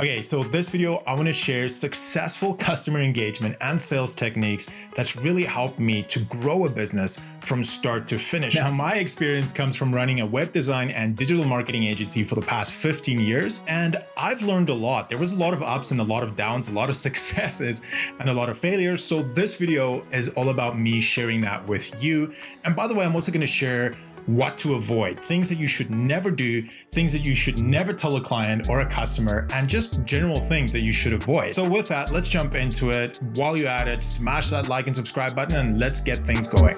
Okay, so this video, I want to share successful customer engagement and sales techniques that's really helped me to grow a business from start to finish. Now, my experience comes from running a web design and digital marketing agency for the past 15 years, and I've learned a lot. There was a lot of ups and a lot of downs, a lot of successes and a lot of failures. So this video is all about me sharing that with you. And by the way, I'm also going to share what to avoid, things that you should never do, things that you should never tell a client or a customer, and just general things that you should avoid. So with that, let's jump into it. While you're at it, smash that like and subscribe button and let's get things going.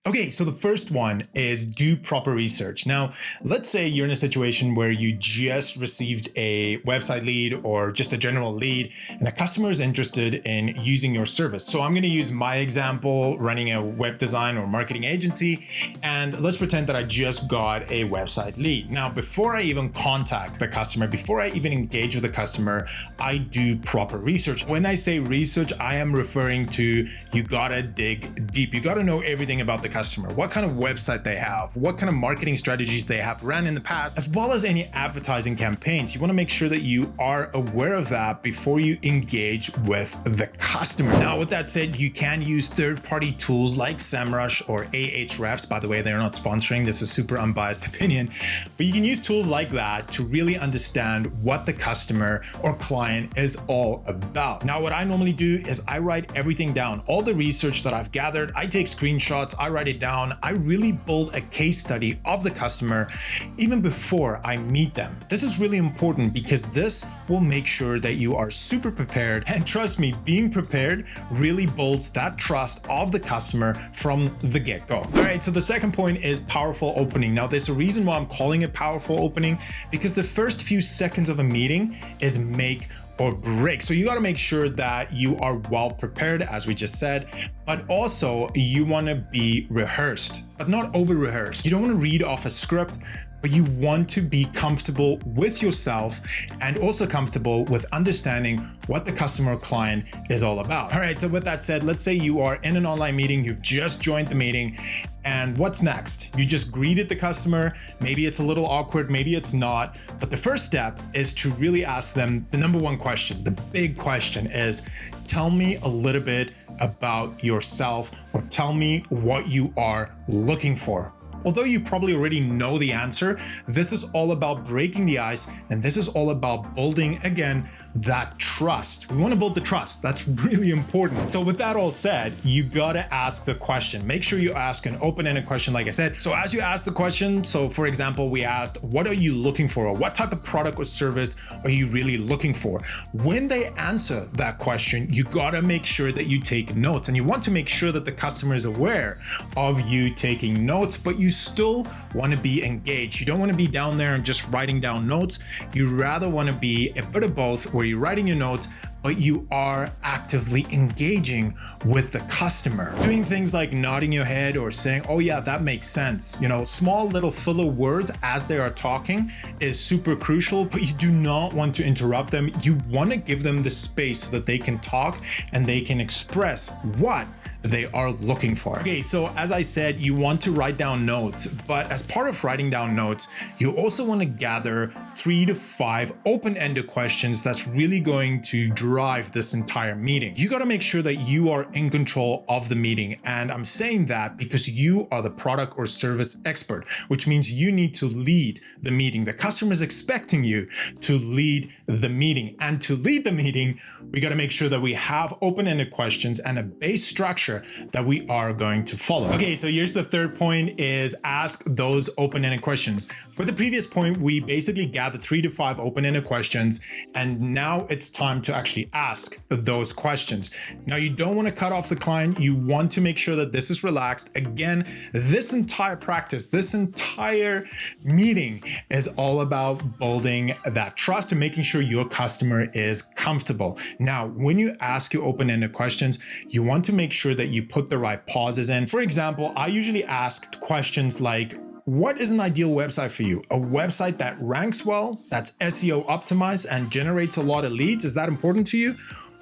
Okay, so the first one is do proper research. Now, let's say you're in a situation where you just received a website lead or just a general lead, and a customer is interested in using your service. So I'm going to use my example, running a web design or marketing agency, and let's pretend that I just got a website lead. Now, before I even contact the customer, before I even engage with the customer, I do proper research. When I say research, I am referring to you gotta dig deep. You gotta know everything about the customer, what kind of website they have, what kind of marketing strategies they have ran in the past, as well as any advertising campaigns. You want to make sure that you are aware of that before you engage with the customer. Now, with that said, you can use third-party tools like SEMrush or Ahrefs. By the way, they're not sponsoring. This is a super unbiased opinion, but you can use tools like that to really understand what the customer or client is all about. Now, what I normally do is I write everything down, all the research that I've gathered. I take screenshots, I write it down. I really build a case study of the customer even before I meet them. This is really important because this will make sure that you are super prepared. And trust me, being prepared really builds that trust of the customer from the get-go. All right, so the second point is powerful opening. Now, there's a reason why I'm calling it powerful opening, because the first few seconds of a meeting is make or break. So you got to make sure that you are well prepared, as we just said, but also you want to be rehearsed, but not over rehearsed. You don't want to read off a script, but you want to be comfortable with yourself and also comfortable with understanding what the customer or client is all about. All right, so with that said, let's say you are in an online meeting, you've just joined the meeting, and what's next? You just greeted the customer. Maybe it's a little awkward, maybe it's not, but the first step is to really ask them the number one question. The big question is, tell me a little bit about yourself, or tell me what you are looking for. Although you probably already know the answer, this is all about breaking the ice, and this is all about building, again, that trust. We want to build the trust. That's really important. So with that all said, you gotta ask the question. Make sure you ask an open-ended question, like I said. So as you ask the question, so for example, we asked, what are you looking for? Or what type of product or service are you really looking for? When they answer that question, you gotta make sure that you take notes, and you want to make sure that the customer is aware of you taking notes, but you still want to be engaged. You don't want to be down there and just writing down notes. You rather want to be a bit of both, where you're writing your notes, but you are actively engaging with the customer. Doing things like nodding your head or saying, oh yeah, that makes sense. You know, small little filler words as they are talking is super crucial, but you do not want to interrupt them. You want to give them the space so that they can talk and they can express what they are looking for. Okay, so as I said, you want to write down notes, but as part of writing down notes, you also want to gather 3 to 5 open-ended questions that's really going to drive this entire meeting. You got to make sure that you are in control of the meeting. And I'm saying that because you are the product or service expert, which means you need to lead the meeting. The customer is expecting you to lead the meeting. And to lead the meeting, we got to make sure that we have open-ended questions and a base structure that we are going to follow. Okay, so here's the third point, is ask those open-ended questions. For the previous point, we basically gathered 3 to 5 open-ended questions, and now it's time to actually ask those questions. Now, you don't want to cut off the client. You want to make sure that this is relaxed. Again, this entire practice, this entire meeting is all about building that trust and making sure your customer is comfortable. Now, when you ask your open-ended questions, you want to make sure that that you put the right pauses in. For example, I usually ask questions like, what is an ideal website for you? A website that ranks well, that's SEO optimized and generates a lot of leads? Is that important to you?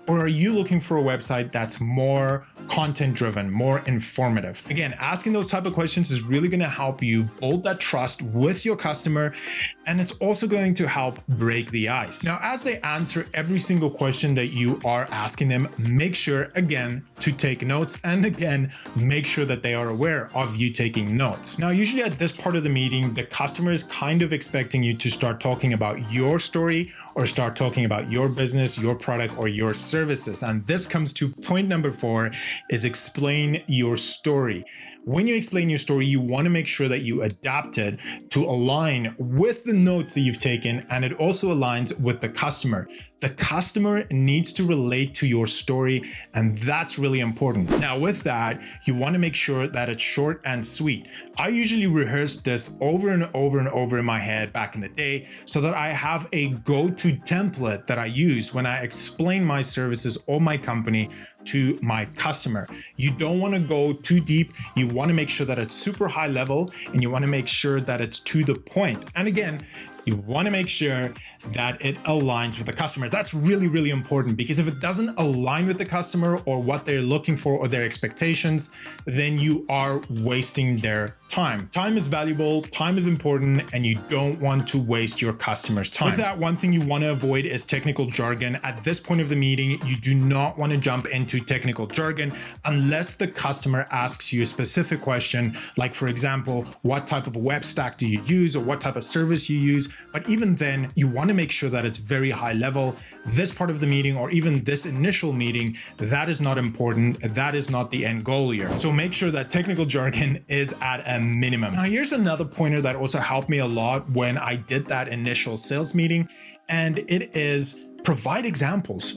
Or are you looking for a website that's more content driven, more informative. Again, asking those type of questions is really going to help you build that trust with your customer, and it's also going to help break the ice. Now, as they answer every single question that you are asking them, make sure again to take notes, and again, make sure that they are aware of you taking notes. Now, usually at this part of the meeting, the customer is kind of expecting you to start talking about your story or start talking about your business, your product, or your services. And this comes to point number 4, is explain your story. When you explain your story, you want to make sure that you adapt it to align with the notes that you've taken, and it also aligns with the customer. The customer needs to relate to your story, and that's really important. Now, with that, you want to make sure that it's short and sweet. I usually rehearse this over and over and over in my head back in the day so that I have a go-to template that I use when I explain my services or my company to my customer. You don't want to go too deep. You want to make sure that it's super high level, and you want to make sure that it's to the point. And again, you want to make sure that it aligns with the customer. That's really, really important, because if it doesn't align with the customer or what they're looking for or their expectations, then you are wasting their time. Time is valuable, time is important, and you don't want to waste your customer's time. With that, one thing you want to avoid is technical jargon. At this point of the meeting, you do not want to jump into technical jargon unless the customer asks you a specific question, like for example, what type of web stack do you use, or what type of service you use. But even then, you want to make sure that it's very high level. This part of the meeting, or even this initial meeting, that is not important. That is not the end goal here. So make sure that technical jargon is at a minimum. Now, here's another pointer that also helped me a lot when I did that initial sales meeting, and it is provide examples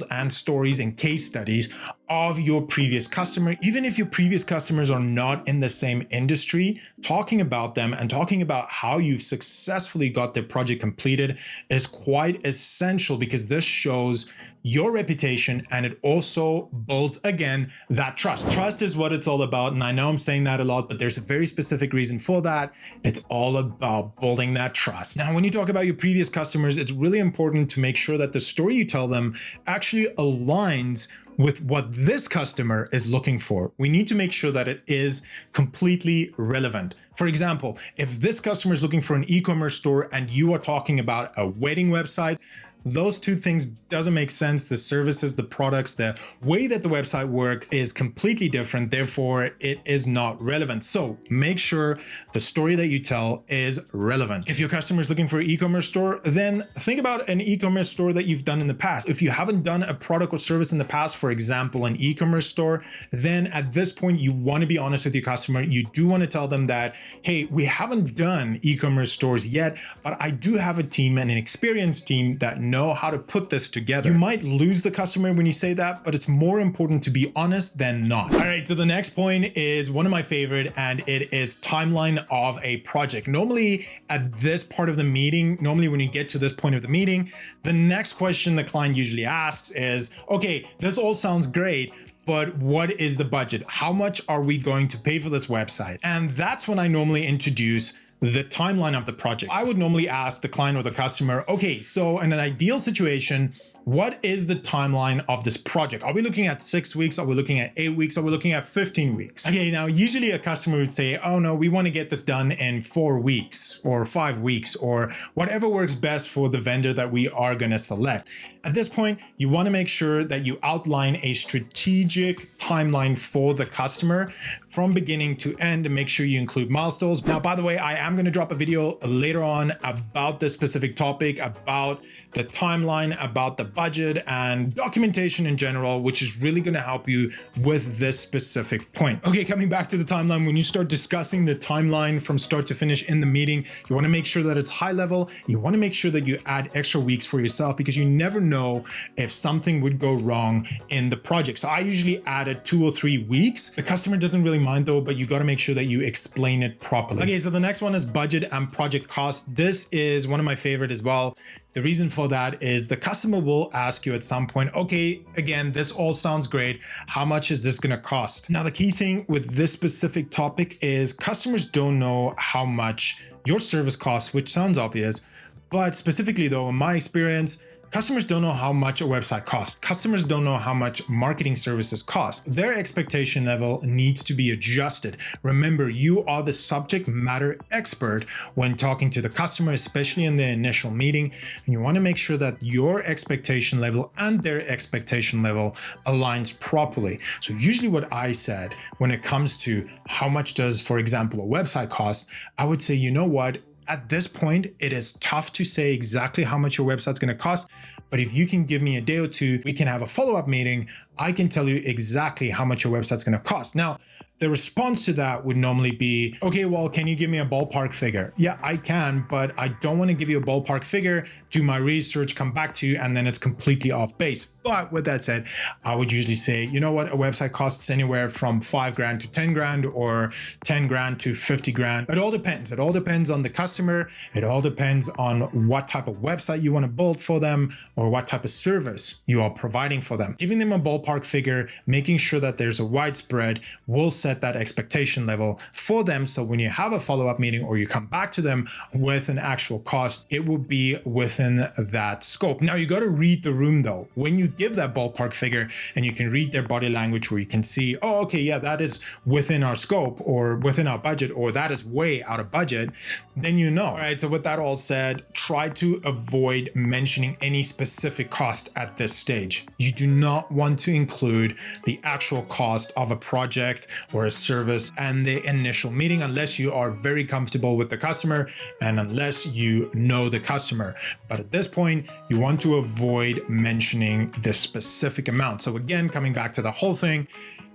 and stories and case studies of your previous customer. Even if your previous customers are not in the same industry, talking about them and talking about how you've successfully got their project completed is quite essential, because this shows your reputation, and it also builds, again, that trust. Trust is what it's all about. And I know I'm saying that a lot, but there's a very specific reason for that. It's all about building that trust. Now, when you talk about your previous customers, it's really important to make sure that the story you tell them actually aligns with what this customer is looking for. We need to make sure that it is completely relevant. For example, if this customer is looking for an e-commerce store and you are talking about a wedding website, those two things doesn't make sense. The services, the products, the way that the website works is completely different. Therefore, it is not relevant. So make sure the story that you tell is relevant. If your customer is looking for an e-commerce store, then think about an e-commerce store that you've done in the past. If you haven't done a product or service in the past, for example, an e-commerce store, then at this point, you want to be honest with your customer. You do want to tell them that, hey, we haven't done e-commerce stores yet, but I do have a team and an experienced team that know how to put this together. You might lose the customer when you say that, but it's more important to be honest than not. All right, so the next point is one of my favorite, and it is timeline of a project. Normally at this part of the meeting, when you get to this point of the meeting, the next question the client usually asks is, okay, this all sounds great, but what is the budget? How much are we going to pay for this website? And that's when I normally introduce the timeline of the project. I would normally ask the client or the customer, okay, so in an ideal situation, what is the timeline of this project? Are we looking at 6 weeks? Are we looking at 8 weeks? Are we looking at 15 weeks? Okay, now usually a customer would say, oh no, we want to get this done in 4 weeks or 5 weeks, or whatever works best for the vendor that we are going to select. At this point, you want to make sure that you outline a strategic timeline for the customer from beginning to end, and make sure you include milestones. Now, by the way, I am going to drop a video later on about this specific topic, about the timeline, about the budget and documentation in general, which is really going to help you with this specific point. Okay, coming back to the timeline, when you start discussing the timeline from start to finish in the meeting, you want to make sure that it's high level. You want to make sure that you add extra weeks for yourself, because you never know if something would go wrong in the project. So I usually added 2 or 3 weeks. The customer doesn't really mind though, but you got to make sure that you explain it properly. Okay, so the next one is budget and project cost. This is one of my favorite as well. The reason for that is the customer will ask you at some point, okay, again, this all sounds great. How much is this going to cost? Now, the key thing with this specific topic is customers don't know how much your service costs, which sounds obvious, but specifically though, in my experience, Customers don't know how much a website costs. Customers don't know how much marketing services cost. Their expectation level needs to be adjusted. Remember, you are the subject matter expert when talking to the customer, especially in the initial meeting, and you want to make sure that your expectation level and their expectation level aligns properly. So usually what I said when it comes to how much does, for example, a website cost, I would say, you know what? At this point, it is tough to say exactly how much your website's going to cost. But if you can give me a day or two, we can have a follow-up meeting. I can tell you exactly how much your website's going to cost. Now, the response to that would normally be, okay, well, can you give me a ballpark figure? Yeah, I can, but I don't want to give you a ballpark figure, do my research, come back to you, and then it's completely off base. But with that said, I would usually say, you know what, a website costs anywhere from 5 grand to 10 grand or 10 grand to 50 grand. It all depends. It all depends on the customer. It all depends on what type of website you want to build for them or what type of service you are providing for them. Giving them a ballpark figure, making sure that there's a widespread will set that expectation level for them. So when you have a follow-up meeting or you come back to them with an actual cost, it will be within that scope. Now you got to read the room though. When you give that ballpark figure and you can read their body language where you can see, oh, okay, yeah, that is within our scope or within our budget, or that is way out of budget, then you know. All right, so with that all said, try to avoid mentioning any specific cost at this stage. You do not want to include the actual cost of a project or a service and the initial meeting unless you are very comfortable with the customer and unless you know the customer. But at this point, you want to avoid mentioning this specific amount. So again, coming back to the whole thing,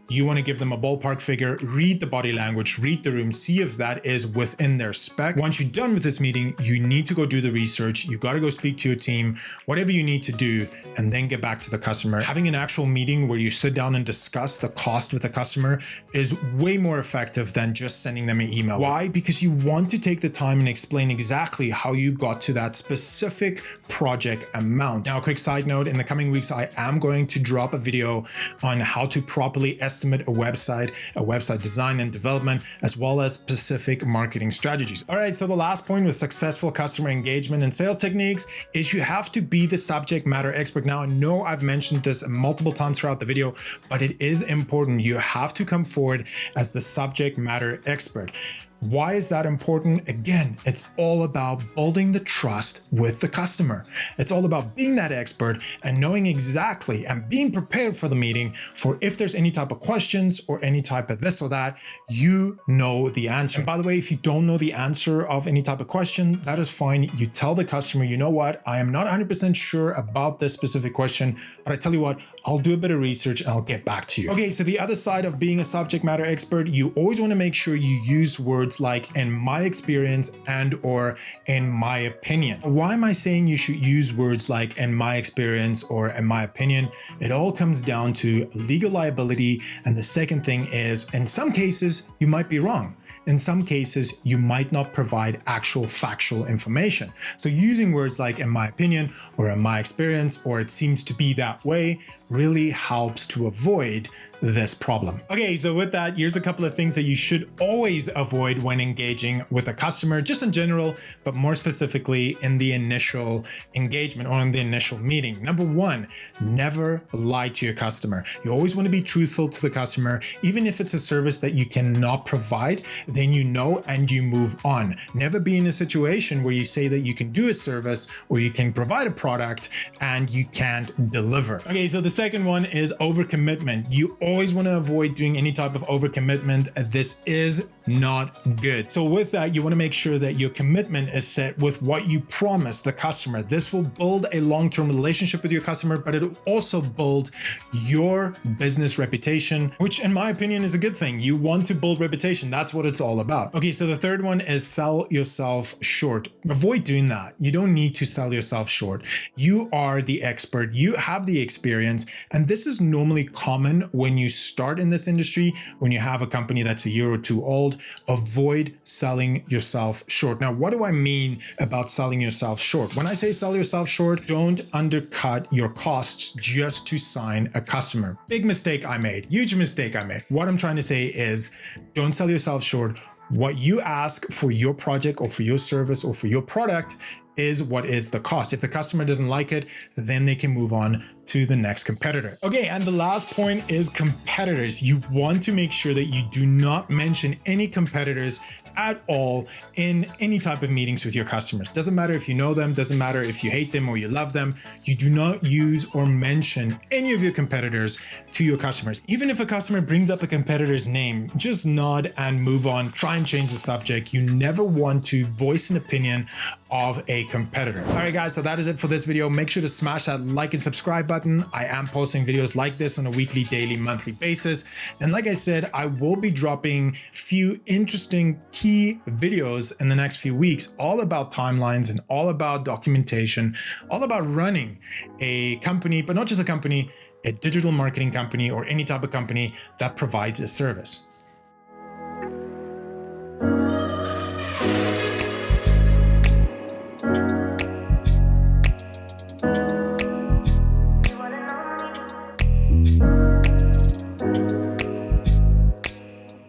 you want to give them a ballpark figure, read the body language, read the room, see if that is within their spec. Once you're done with this meeting, you need to go do the research. You got to go speak to your team, whatever you need to do, and then get back to the customer. Having an actual meeting where you sit down and discuss the cost with the customer is way more effective than just sending them an email. Why? Because you want to take the time and explain exactly how you got to that specific project amount. Now, a quick side note, in the coming weeks, I am going to drop a video on how to properly estimate a website design and development, as well as specific marketing strategies. All right, so the last point with successful customer engagement and sales techniques is you have to be the subject matter expert. Now, I know I've mentioned this multiple times throughout the video, but it is important. You have to come forward as the subject matter expert. Why is that important? Again, it's all about building the trust with the customer. It's all about being that expert and knowing exactly and being prepared for the meeting for if there's any type of questions or any type of this or that, you know the answer. And by the way, if you don't know the answer of any type of question, that is fine. You tell the customer, you know what, I am not 100% sure about this specific question, but I tell you what, I'll do a bit of research and I'll get back to you. Okay, so the other side of being a subject matter expert, you always want to make sure you use words like in my experience and or in my opinion. Why am I saying you should use words like in my experience or in my opinion? It all comes down to legal liability. And the second thing is, in some cases, you might be wrong. In some cases, you might not provide actual factual information. So using words like in my opinion or in my experience or it seems to be that way really helps to avoid this problem. Okay, so with that, here's a couple of things that you should always avoid when engaging with a customer, just in general, but more specifically in the initial engagement or in the initial meeting. Number one, never lie to your customer. You always want to be truthful to the customer, even if it's a service that you cannot provide, then you know and you move on. Never be in a situation where you say that you can do a service or you can provide a product and you can't deliver. Okay, so the second one is overcommitment. You always want to avoid doing any type of overcommitment. This is not good. So with that, you want to make sure that your commitment is set with what you promise the customer. This will build a long-term relationship with your customer, but it'll also build your business reputation, which in my opinion is a good thing. You want to build reputation. That's what it's all about. Okay, so the third one is sell yourself short. Avoid doing that. You don't need to sell yourself short. You are the expert. You have the experience. And this is normally common when you start in this industry, when you have a company that's a year or two old. Avoid selling yourself short. Now, what do I mean about selling yourself short? When I say sell yourself short, don't undercut your costs just to sign a customer. Big mistake I made, huge mistake I made. What I'm trying to say is don't sell yourself short. What you ask for your project or for your service or for your product is what is the cost. If the customer doesn't like it, then they can move on to the next competitor. Okay, and the last point is competitors. You want to make sure that you do not mention any competitors at all in any type of meetings with your customers. Doesn't matter if you know them, doesn't matter if you hate them or you love them. You do not use or mention any of your competitors to your customers. Even if a customer brings up a competitor's name, just nod and move on. Try and change the subject. You never want to voice an opinion of a competitor. All right, guys, so that is it for this video. Make sure to smash that like and subscribe button. I am posting videos like this on a weekly, daily, monthly basis. And like I said, I will be dropping few interesting key videos in the next few weeks, all about timelines and all about documentation, all about running a company, but not just a company, a digital marketing company or any type of company that provides a service.